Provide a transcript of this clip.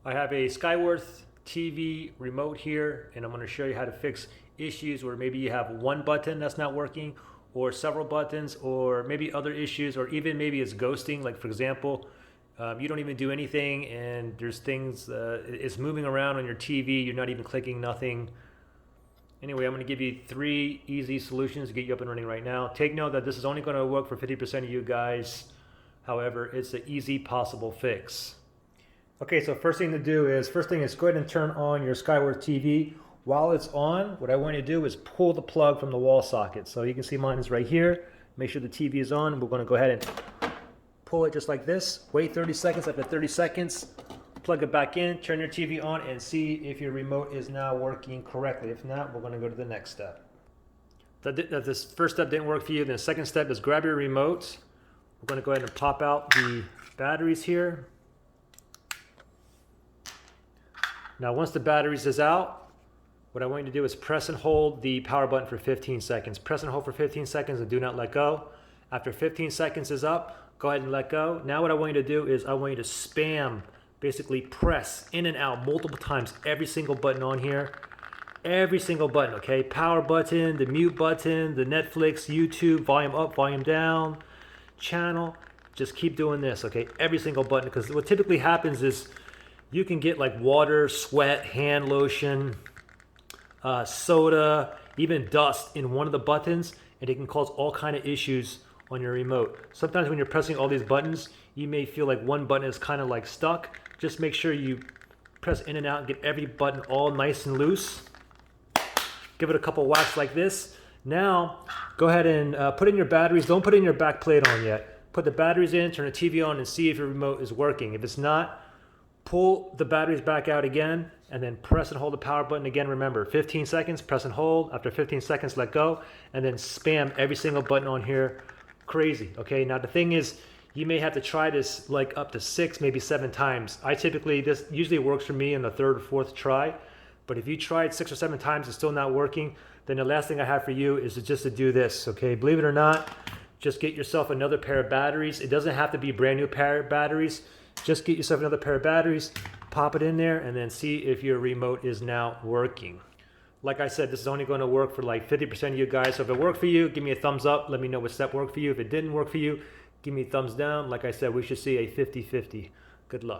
I have a Skyworth TV remote here, and I'm going to show you how to fix issues where maybe you have one button that's not working, or several buttons, or maybe other issues, or even maybe it's ghosting. Like for example, you don't even do anything and there's things, it's moving around on your TV, you're not even clicking, nothing. Anyway, I'm going to give you 3 easy solutions to get you up and running right now. Take note that this is only going to work for 50% of you guys. However, it's an easy possible fix. Okay, so first thing to do is, go ahead and turn on your Skyworth TV. While it's on, what I want you to do is pull the plug from the wall socket. So you can see mine is right here. Make sure the TV is on. We're going to go ahead and pull it just like this. Wait 30 seconds. After 30 seconds, plug it back in, turn your TV on, and see if your remote is now working correctly. If not, we're going to go to the next step. If this first step didn't work for you, then the second step is grab your remote. We're going to go ahead and pop out the batteries here. Now once the batteries is out, what I want you to do is press and hold the power button for 15 seconds. Press and hold for 15 seconds and do not let go. After 15 seconds is up, go ahead and let go. Now what I want you to do is I want you to spam, basically press in and out multiple times every single button on here. Every single button, okay? Power button, the mute button, the Netflix, YouTube, volume up, volume down, channel. Just keep doing this, okay? Every single button, because what typically happens is you can get like water, sweat, hand lotion, soda, even dust in one of the buttons, and it can cause all kind of issues on your remote. Sometimes when you're pressing all these buttons, you may feel like one button is kind of like stuck. Just make sure you press in and out and get every button all nice and loose. Give it a couple whacks like this. Now, go ahead and put in your batteries. Don't put in your back plate on yet. Put the batteries in, turn the TV on, and see if your remote is working. If it's not, pull the batteries back out again, and then press and hold the power button again. Remember, 15 seconds, press and hold. After 15 seconds, let go, and then spam every single button on here. Crazy, okay? Now, the thing is, you may have to try this like up to 6, maybe 7 times. This usually works for me in the 3rd or 4th try, but if you tried 6 or 7 times, it's still not working, then the last thing I have for you is just to do this, okay? Believe it or not, just get yourself another pair of batteries. It doesn't have to be brand new pair of batteries. Just get yourself another pair of batteries, pop it in there, and then see if your remote is now working. Like I said, this is only going to work for like 50% of you guys. So if it worked for you, give me a thumbs up. Let me know what step worked for you. If it didn't work for you, give me a thumbs down. Like I said, we should see a 50-50. Good luck.